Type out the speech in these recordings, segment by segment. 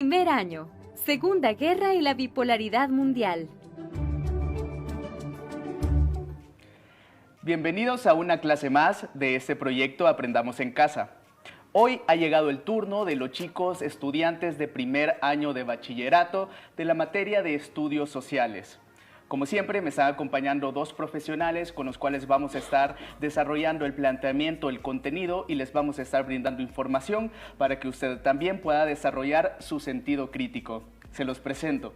Primer año, Segunda Guerra y la bipolaridad mundial. Bienvenidos a una clase más de este proyecto Aprendamos en Casa. Hoy ha llegado el turno de los chicos estudiantes de primer año de bachillerato de la materia de estudios sociales. Como siempre, me están acompañando dos profesionales con los cuales vamos a estar desarrollando el planteamiento, el contenido y les vamos a estar brindando información para que usted también pueda desarrollar su sentido crítico. Se los presento,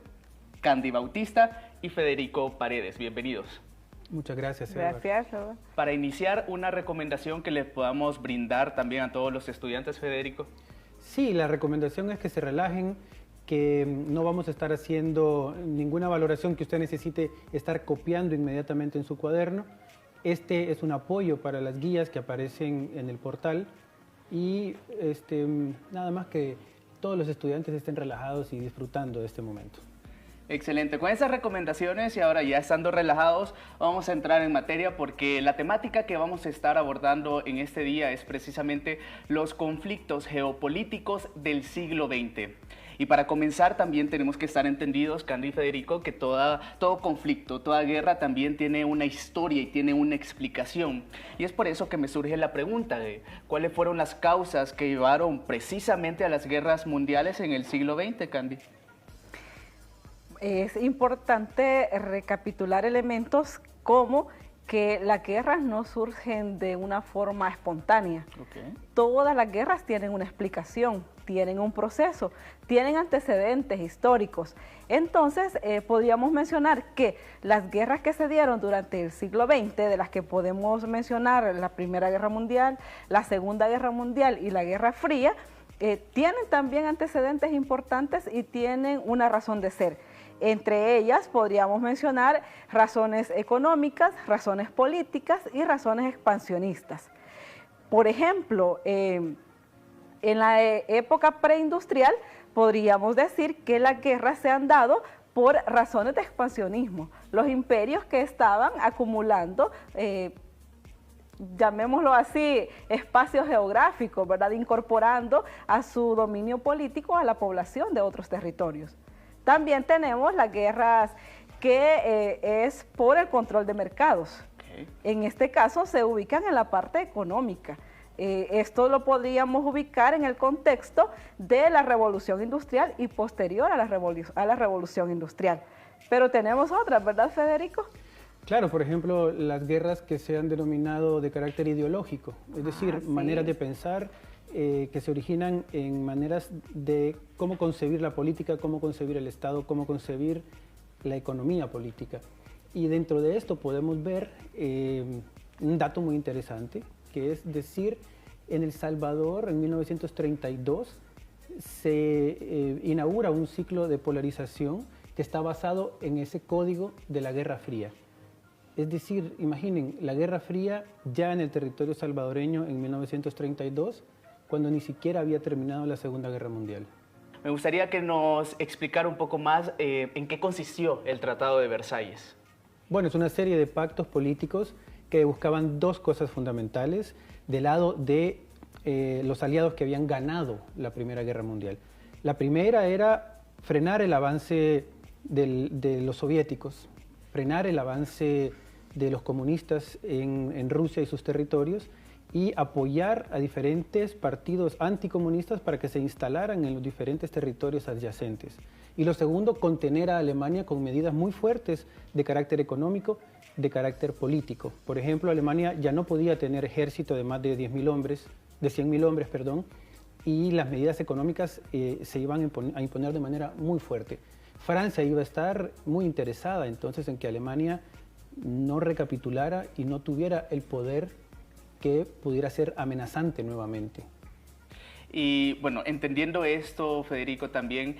Candy Bautista y Federico Paredes. Bienvenidos. Muchas gracias. Gracias. Para iniciar, una recomendación que les podamos brindar también a todos los estudiantes, Federico. Sí, la recomendación es que se relajen, que no vamos a estar haciendo ninguna valoración que usted necesite estar copiando inmediatamente en su cuaderno. Este es un apoyo para las guías que aparecen en el portal y nada más que todos los estudiantes estén relajados y disfrutando de este momento. Excelente, con esas recomendaciones y ahora ya estando relajados vamos a entrar en materia porque la temática que vamos a estar abordando en este día es precisamente los conflictos geopolíticos del siglo XX. Y para comenzar también tenemos que estar entendidos, Candy y Federico, que todo conflicto, toda guerra también tiene una historia y tiene una explicación. Y es por eso que me surge la pregunta de cuáles fueron las causas que llevaron precisamente a las guerras mundiales en el siglo XX, Candy. Es importante recapitular elementos como que las guerras no surgen de una forma espontánea. Okay. Todas las guerras tienen una explicación, tienen un proceso, tienen antecedentes históricos. Entonces, podríamos mencionar que las guerras que se dieron durante el siglo XX, de las que podemos mencionar la Primera Guerra Mundial, la Segunda Guerra Mundial y la Guerra Fría, tienen también antecedentes importantes y tienen una razón de ser. Entre ellas podríamos mencionar razones económicas, razones políticas y razones expansionistas. Por ejemplo, en la época preindustrial podríamos decir que las guerras se han dado por razones de expansionismo. Los imperios que estaban acumulando, llamémoslo así, espacios geográficos, ¿verdad?, incorporando a su dominio político a la población de otros territorios. También tenemos las guerras que es por el control de mercados. Okay. En este caso se ubican en la parte económica. Esto lo podríamos ubicar en el contexto de la revolución industrial y posterior a la revolución industrial. Pero tenemos otras, ¿verdad, Federico? Claro, por ejemplo, las guerras que se han denominado de carácter ideológico, es decir, sí, maneras de pensar que se originan en maneras de cómo concebir la política, cómo concebir el Estado, cómo concebir la economía política. Y dentro de esto podemos ver un dato muy interesante, que es decir, en El Salvador, en 1932, se inaugura un ciclo de polarización que está basado en ese código de la Guerra Fría. Es decir, imaginen, la Guerra Fría ya en el territorio salvadoreño en 1932, cuando ni siquiera había terminado la Segunda Guerra Mundial. Me gustaría que nos explicara un poco más en qué consistió el Tratado de Versalles. Bueno, es una serie de pactos políticos que buscaban dos cosas fundamentales del lado de los aliados que habían ganado la Primera Guerra Mundial. La primera era frenar el avance de los soviéticos, frenar el avance de los comunistas en Rusia y sus territorios y apoyar a diferentes partidos anticomunistas para que se instalaran en los diferentes territorios adyacentes. Y lo segundo, contener a Alemania con medidas muy fuertes de carácter económico, de carácter político. Por ejemplo, Alemania ya no podía tener ejército de más de 100.000 hombres, y las medidas económicas se iban a imponer de manera muy fuerte. Francia iba a estar muy interesada entonces en que Alemania no recapitulara y no tuviera el poder que pudiera ser amenazante nuevamente. Y bueno, entendiendo esto, Federico, también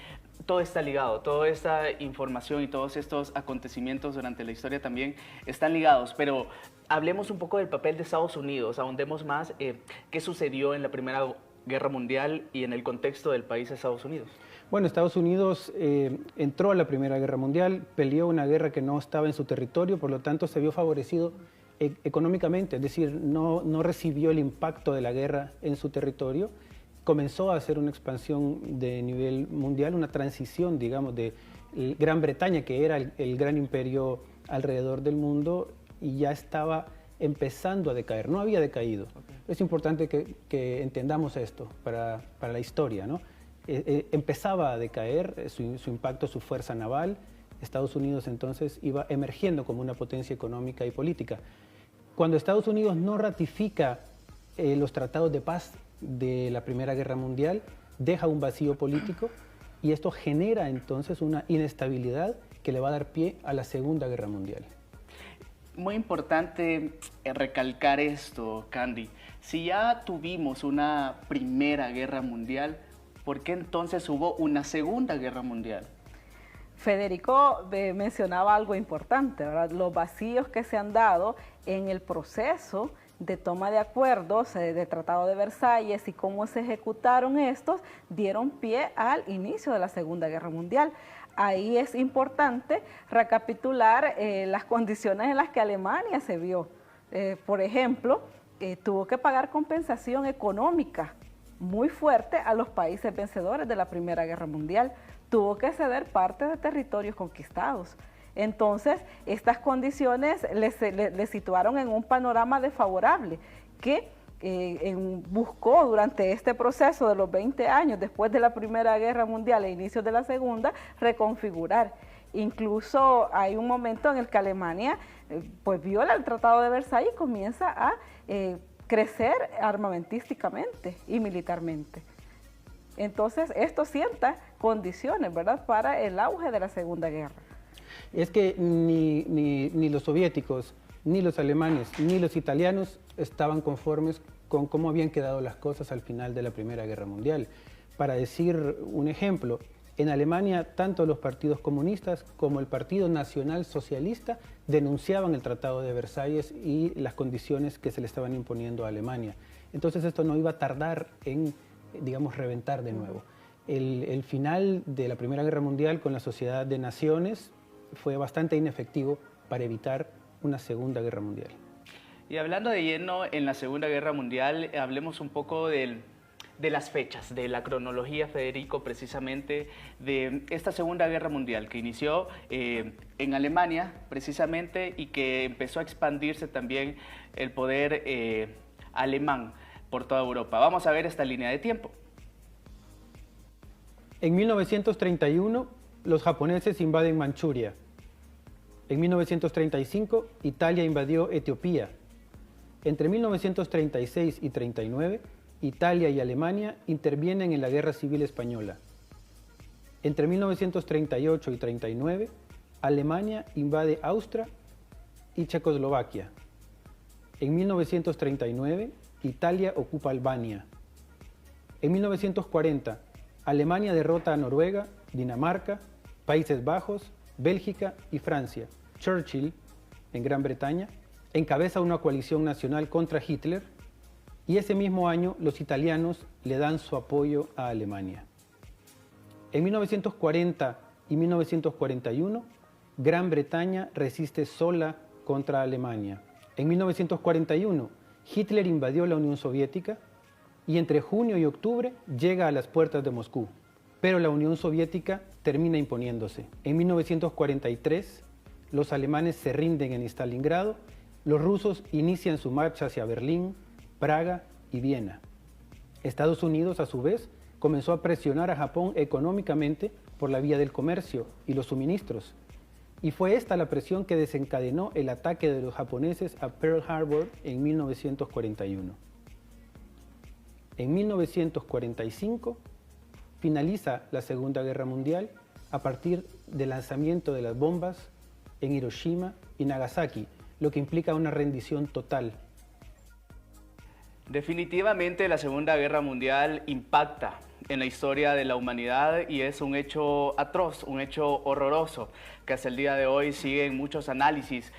todo está ligado, toda esta información y todos estos acontecimientos durante la historia también están ligados, pero hablemos un poco del papel de Estados Unidos, ahondemos más qué sucedió en la Primera Guerra Mundial y en el contexto del país de Estados Unidos. Bueno, Estados Unidos entró a la Primera Guerra Mundial, peleó una guerra que no estaba en su territorio, por lo tanto se vio favorecido económicamente, es decir, no recibió el impacto de la guerra en su territorio comenzó a hacer una expansión de nivel mundial, una transición, digamos, de Gran Bretaña, que era el gran imperio alrededor del mundo, y ya estaba empezando a decaer, no había decaído. Okay. Es importante que entendamos esto para la historia, ¿no? Empezaba a decaer su impacto, su fuerza naval. Estados Unidos entonces iba emergiendo como una potencia económica y política. Cuando Estados Unidos no ratifica los tratados de paz de la Primera Guerra Mundial, deja un vacío político y esto genera entonces una inestabilidad que le va a dar pie a la Segunda Guerra Mundial. Muy importante recalcar esto, Candy. Si ya tuvimos una Primera Guerra Mundial, ¿por qué entonces hubo una Segunda Guerra Mundial? Federico mencionaba algo importante, ¿verdad? Los vacíos que se han dado en el proceso de toma de acuerdos de Tratado de Versalles y cómo se ejecutaron estos, dieron pie al inicio de la Segunda Guerra Mundial. Ahí es importante recapitular las condiciones en las que Alemania se vio. Por ejemplo, tuvo que pagar compensación económica muy fuerte a los países vencedores de la Primera Guerra Mundial. Tuvo que ceder parte de territorios conquistados. Entonces, estas condiciones le situaron en un panorama desfavorable que buscó durante este proceso de los 20 años después de la Primera Guerra Mundial e inicios de la Segunda, reconfigurar. Incluso hay un momento en el que Alemania pues viola el Tratado de Versalles y comienza a crecer armamentísticamente y militarmente. Entonces, esto sienta condiciones, ¿verdad?, para el auge de la Segunda Guerra. Es que ni los soviéticos, ni los alemanes, ni los italianos estaban conformes con cómo habían quedado las cosas al final de la Primera Guerra Mundial. Para decir un ejemplo, en Alemania tanto los partidos comunistas como el Partido Nacional Socialista denunciaban el Tratado de Versalles y las condiciones que se le estaban imponiendo a Alemania. Entonces esto no iba a tardar en, digamos, reventar de nuevo. El final de la Primera Guerra Mundial con la Sociedad de Naciones fue bastante inefectivo para evitar una Segunda Guerra Mundial. Y hablando de lleno en la Segunda Guerra Mundial, hablemos un poco de las fechas, de la cronología, Federico, precisamente de esta Segunda Guerra Mundial que inició en Alemania, precisamente, y que empezó a expandirse también el poder alemán por toda Europa. Vamos a ver esta línea de tiempo. En 1931, los japoneses invaden Manchuria. En 1935, Italia invadió Etiopía. Entre 1936 y 39, Italia y Alemania intervienen en la Guerra Civil Española. Entre 1938 y 39, Alemania invade Austria y Checoslovaquia. En 1939, Italia ocupa Albania. En 1940, Alemania derrota a Noruega, Dinamarca, Países Bajos, Bélgica y Francia. Churchill, en Gran Bretaña, encabeza una coalición nacional contra Hitler y ese mismo año los italianos le dan su apoyo a Alemania. En 1940 y 1941, Gran Bretaña resiste sola contra Alemania. En 1941, Hitler invadió la Unión Soviética y entre junio y octubre llega a las puertas de Moscú, pero la Unión Soviética termina imponiéndose. En 1943, los alemanes se rinden en Stalingrado, los rusos inician su marcha hacia Berlín, Praga y Viena. Estados Unidos, a su vez, comenzó a presionar a Japón económicamente por la vía del comercio y los suministros. Y fue esta la presión que desencadenó el ataque de los japoneses a Pearl Harbor en 1941. En 1945 finaliza la Segunda Guerra Mundial a partir del lanzamiento de las bombas en Hiroshima y Nagasaki, lo que implica una rendición total. Definitivamente la Segunda Guerra Mundial impacta en la historia de la humanidad y es un hecho atroz, un hecho horroroso, que hasta el día de hoy siguen muchos análisis.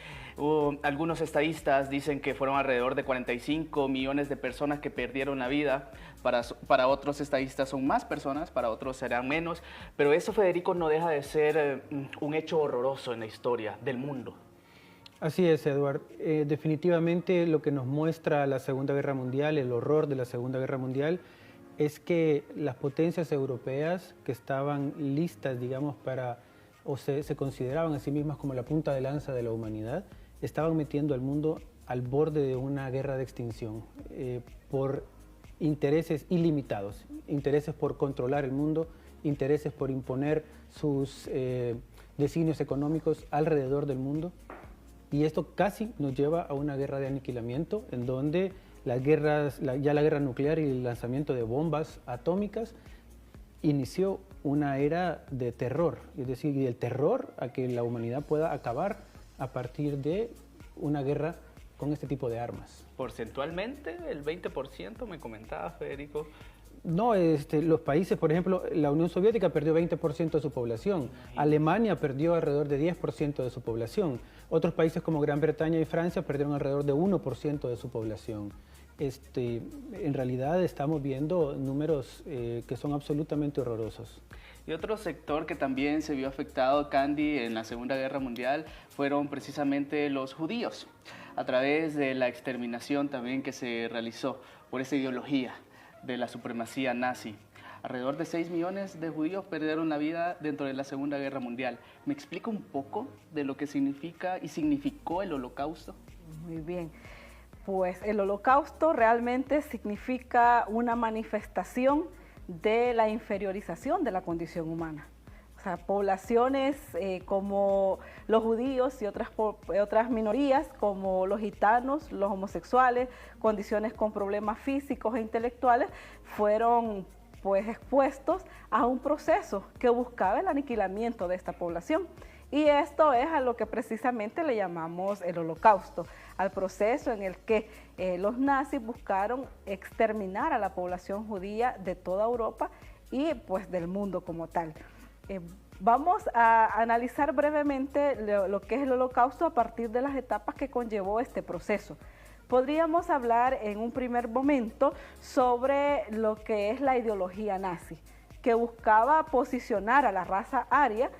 Algunos estadistas dicen que fueron alrededor de 45 millones de personas que perdieron la vida. Para otros estadistas son más personas, para otros serán menos. Pero eso, Federico, no deja de ser un hecho horroroso en la historia del mundo. Así es, Eduard. Definitivamente lo que nos muestra la Segunda Guerra Mundial, el horror de la Segunda Guerra Mundial, es que las potencias europeas que estaban listas, digamos, o se consideraban a sí mismas como la punta de lanza de la humanidad, estaban metiendo al mundo al borde de una guerra de extinción por intereses ilimitados, intereses por controlar el mundo, intereses por imponer sus designios económicos alrededor del mundo. Y esto casi nos lleva a una guerra de aniquilamiento, en donde ya la guerra nuclear y el lanzamiento de bombas atómicas inició una era de terror, es decir, del terror a que la humanidad pueda acabar a partir de una guerra con este tipo de armas. Porcentualmente, el 20%, me comentaba Federico. No, los países, por ejemplo, la Unión Soviética perdió 20% de su población, Alemania perdió alrededor de 10% de su población, otros países como Gran Bretaña y Francia perdieron alrededor de 1% de su población. En realidad estamos viendo números que son absolutamente horrorosos. Y otro sector que también se vio afectado, Candy, en la Segunda Guerra Mundial fueron precisamente los judíos, a través de la exterminación también que se realizó por esa ideología de la supremacía nazi. Alrededor de 6 millones de judíos perdieron la vida dentro de la Segunda Guerra Mundial. ¿Me explica un poco de lo que significa y significó el Holocausto? Muy bien. Pues el Holocausto realmente significa una manifestación de la inferiorización de la condición humana. O sea, poblaciones como los judíos y otras minorías como los gitanos, los homosexuales, condiciones con problemas físicos e intelectuales, fueron pues expuestos a un proceso que buscaba el aniquilamiento de esta población. Y esto es a lo que precisamente le llamamos el Holocausto, al proceso en el que los nazis buscaron exterminar a la población judía de toda Europa y pues del mundo como tal. Vamos a analizar brevemente lo que es el Holocausto a partir de las etapas que conllevó este proceso. Podríamos hablar en un primer momento sobre lo que es la ideología nazi, que buscaba posicionar a la raza aria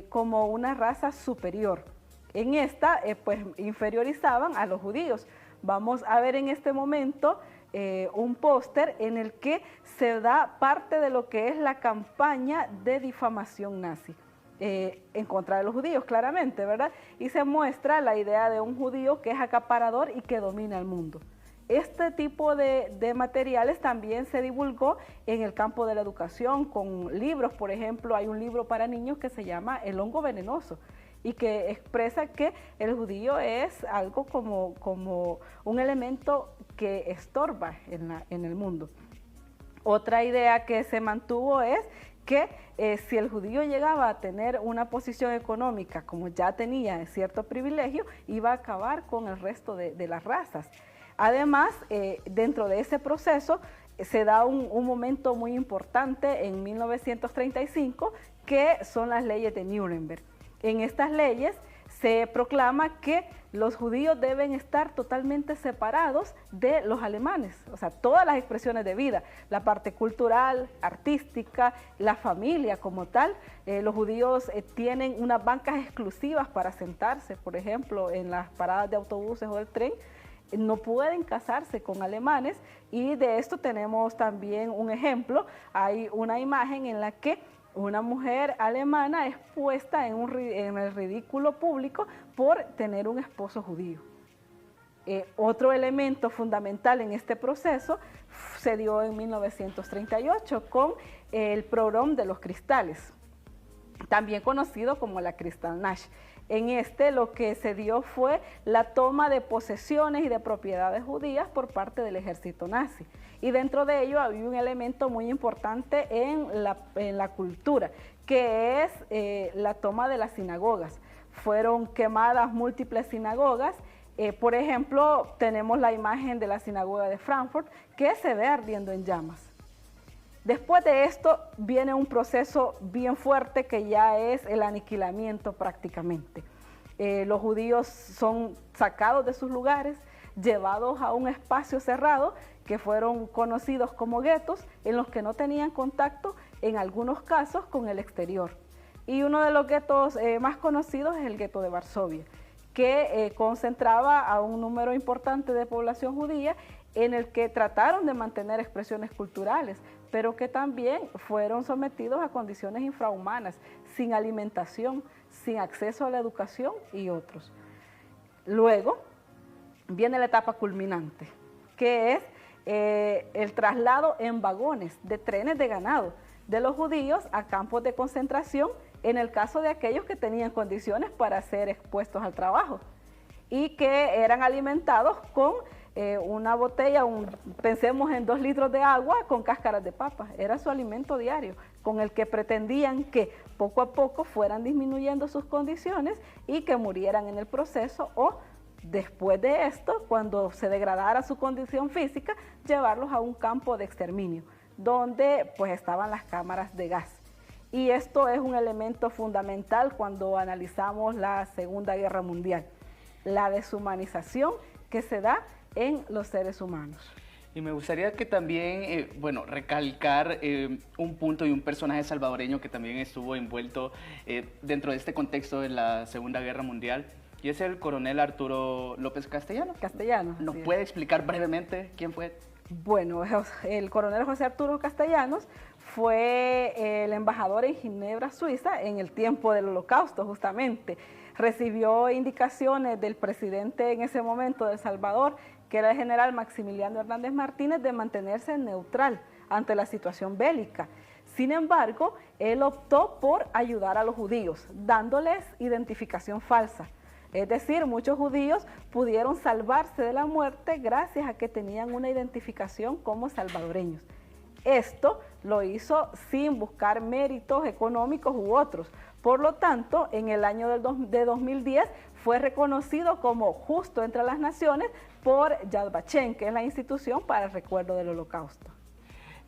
como una raza superior. En esta, pues inferiorizaban a los judíos. Vamos a ver en este momento un póster en el que se da parte de lo que es la campaña de difamación nazi en contra de los judíos, claramente, ¿verdad? Y se muestra la idea de un judío que es acaparador y que domina el mundo. Este tipo de materiales también se divulgó en el campo de la educación con libros. Por ejemplo, hay un libro para niños que se llama El hongo venenoso y que expresa que el judío es algo como un elemento que estorba en el mundo. Otra idea que se mantuvo es que si el judío llegaba a tener una posición económica, como ya tenía cierto privilegio, iba a acabar con el resto de las razas. Además, dentro de ese proceso se da un momento muy importante en 1935, que son las leyes de Nuremberg. En estas leyes se proclama que los judíos deben estar totalmente separados de los alemanes, o sea, todas las expresiones de vida, la parte cultural, artística, la familia como tal. Los judíos tienen unas bancas exclusivas para sentarse, por ejemplo, en las paradas de autobuses o del tren. No pueden casarse con alemanes, y de esto tenemos también un ejemplo. Hay una imagen en la que una mujer alemana es puesta en el ridículo público por tener un esposo judío. Otro elemento fundamental en este proceso se dio en 1938 con el pogrom de los cristales, también conocido como la Kristallnacht. En lo que se dio fue la toma de posesiones y de propiedades judías por parte del ejército nazi. Y dentro de ello había un elemento muy importante en la cultura, que es la toma de las sinagogas. Fueron quemadas múltiples sinagogas. Por ejemplo, tenemos la imagen de la sinagoga de Frankfurt, que se ve ardiendo en llamas. Después de esto viene un proceso bien fuerte que ya es el aniquilamiento prácticamente. Los judíos son sacados de sus lugares, llevados a un espacio cerrado que fueron conocidos como guetos, en los que no tenían contacto en algunos casos con el exterior. Y uno de los guetos más conocidos es el gueto de Varsovia, que concentraba a un número importante de población judía en el que trataron de mantener expresiones culturales, pero que también fueron sometidos a condiciones infrahumanas, sin alimentación, sin acceso a la educación y otros. Luego viene la etapa culminante, que es el traslado en vagones de trenes de ganado de los judíos a campos de concentración, en el caso de aquellos que tenían condiciones para ser expuestos al trabajo y que eran alimentados con una botella, pensemos en 2 litros de agua con cáscaras de papa. Era su alimento diario, con el que pretendían que poco a poco fueran disminuyendo sus condiciones y que murieran en el proceso, o después de esto, cuando se degradara su condición física, llevarlos a un campo de exterminio, donde pues estaban las cámaras de gas. Y esto es un elemento fundamental cuando analizamos la Segunda Guerra Mundial, la deshumanización que se da en los seres humanos. Y me gustaría que también, recalcar un punto y un personaje salvadoreño que también estuvo envuelto dentro de este contexto de la Segunda Guerra Mundial, y es el coronel Arturo López Castellanos. ¿Nos puede explicar brevemente quién fue? Bueno, el coronel José Arturo Castellanos fue el embajador en Ginebra, Suiza, en el tiempo del Holocausto, justamente. Recibió indicaciones del presidente en ese momento de El Salvador, que era el general Maximiliano Hernández Martínez, de mantenerse neutral ante la situación bélica. Sin embargo, él optó por ayudar a los judíos, dándoles identificación falsa. Es decir, muchos judíos pudieron salvarse de la muerte gracias a que tenían una identificación como salvadoreños. Esto lo hizo sin buscar méritos económicos u otros. Por lo tanto, en el año de 2010 fue reconocido como justo entre las naciones por Yad Vashem, que es la institución para el recuerdo del Holocausto.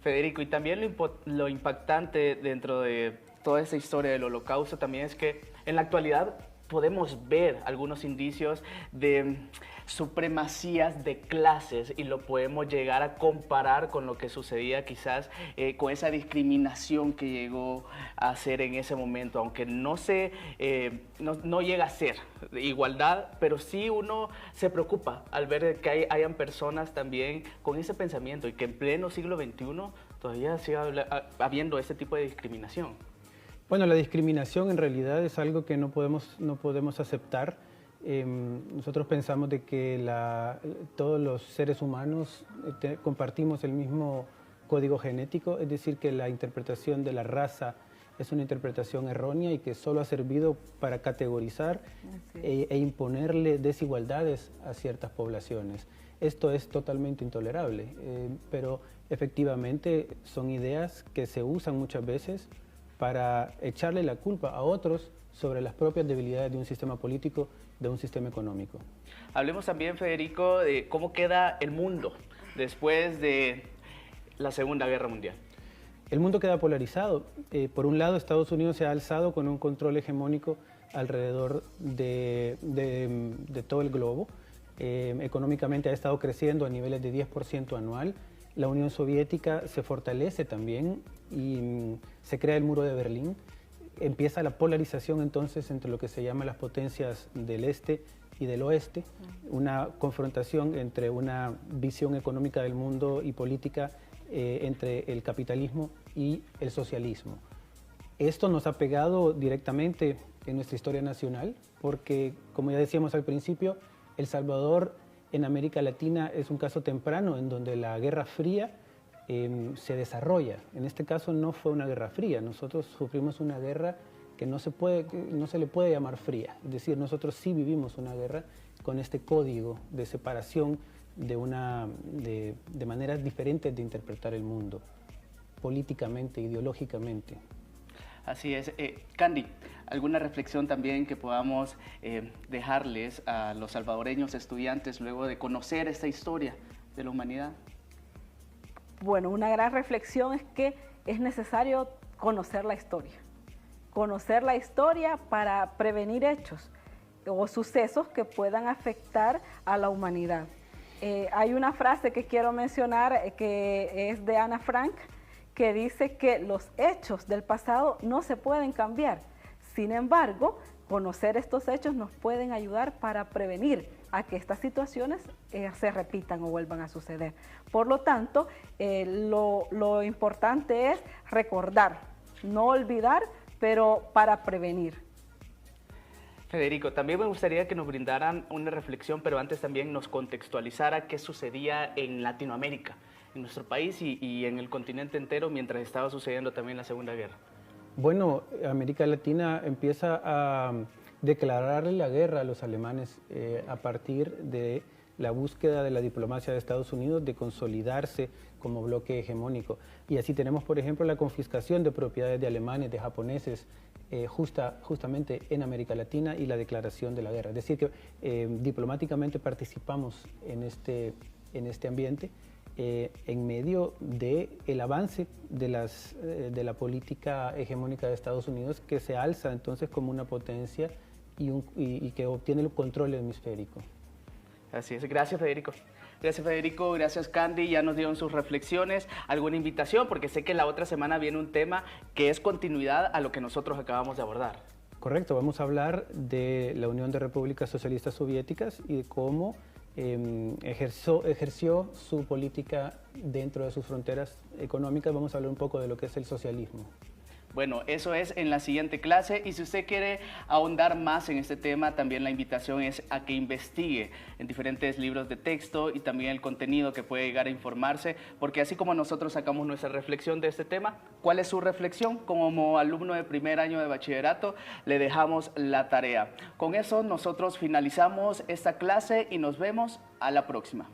Federico, y también lo impactante dentro de toda esta historia del Holocausto también es que en la actualidad podemos ver algunos indicios de supremacías de clases y lo podemos llegar a comparar con lo que sucedía quizás con esa discriminación que llegó a ser en ese momento, aunque no llega a ser igualdad, pero sí uno se preocupa al ver que hayan personas también con ese pensamiento y que en pleno siglo XXI todavía siga habiendo ese tipo de discriminación. Bueno, la discriminación en realidad es algo que no podemos aceptar. Nosotros pensamos de que todos los seres humanos compartimos el mismo código genético, es decir, que la interpretación de la raza es una interpretación errónea y que solo ha servido para categorizar e imponerle desigualdades a ciertas poblaciones. Esto es totalmente intolerable, pero efectivamente son ideas que se usan muchas veces para echarle la culpa a otros sobre las propias debilidades de un sistema político, de un sistema económico. Hablemos también, Federico, de cómo queda el mundo después de la Segunda Guerra Mundial. El mundo queda polarizado. Por un lado, Estados Unidos se ha alzado con un control hegemónico alrededor de todo el globo. Económicamente ha estado creciendo a niveles de 10% anual. La Unión Soviética se fortalece también y se crea el muro de Berlín. Empieza la polarización entonces entre lo que se llama las potencias del este y del oeste, una confrontación entre una visión económica del mundo y política entre el capitalismo y el socialismo. Esto nos ha pegado directamente en nuestra historia nacional porque, como ya decíamos al principio, El Salvador en América Latina es un caso temprano en donde la Guerra Fría se desarrolla. En este caso no fue una guerra fría, nosotros sufrimos una guerra que no se le puede llamar fría. Es decir, nosotros sí vivimos una guerra con este código de separación de maneras diferentes de interpretar el mundo, políticamente, ideológicamente. Así es. Candy, ¿alguna reflexión también que podamos dejarles a los salvadoreños estudiantes luego de conocer esta historia de la humanidad? Bueno, una gran reflexión es que es necesario conocer la historia para prevenir hechos o sucesos que puedan afectar a la humanidad. Hay una frase que quiero mencionar que es de Ana Frank, que dice que los hechos del pasado no se pueden cambiar. Sin embargo, conocer estos hechos nos pueden ayudar para prevenir a que estas situaciones se repitan o vuelvan a suceder. Por lo tanto, lo importante es recordar, no olvidar, pero para prevenir. Federico, también me gustaría que nos brindaran una reflexión, pero antes también nos contextualizara qué sucedía en Latinoamérica, en nuestro país y en el continente entero mientras estaba sucediendo también la Segunda Guerra. Bueno, América Latina empieza a declararle la guerra a los alemanes a partir de la búsqueda de la diplomacia de Estados Unidos de consolidarse como bloque hegemónico. Y así tenemos, por ejemplo, la confiscación de propiedades de alemanes, de japoneses, justamente en América Latina, y la declaración de la guerra. Es decir, que diplomáticamente participamos en este ambiente en medio del avance de la política hegemónica de Estados Unidos, que se alza entonces como una potencia y que obtiene el control hemisférico. Así es. Gracias, Federico. Gracias, Federico. Gracias, Candy. Ya nos dieron sus reflexiones. ¿Alguna invitación? Porque sé que la otra semana viene un tema que es continuidad a lo que nosotros acabamos de abordar. Correcto. Vamos a hablar de la Unión de Repúblicas Socialistas Soviéticas y de cómo ejerció su política dentro de sus fronteras económicas. Vamos a hablar un poco de lo que es el socialismo. Bueno, eso es en la siguiente clase, y si usted quiere ahondar más en este tema, también la invitación es a que investigue en diferentes libros de texto y también el contenido que puede llegar a informarse, porque así como nosotros sacamos nuestra reflexión de este tema, ¿cuál es su reflexión? Como alumno de primer año de bachillerato, le dejamos la tarea. Con eso nosotros finalizamos esta clase y nos vemos a la próxima.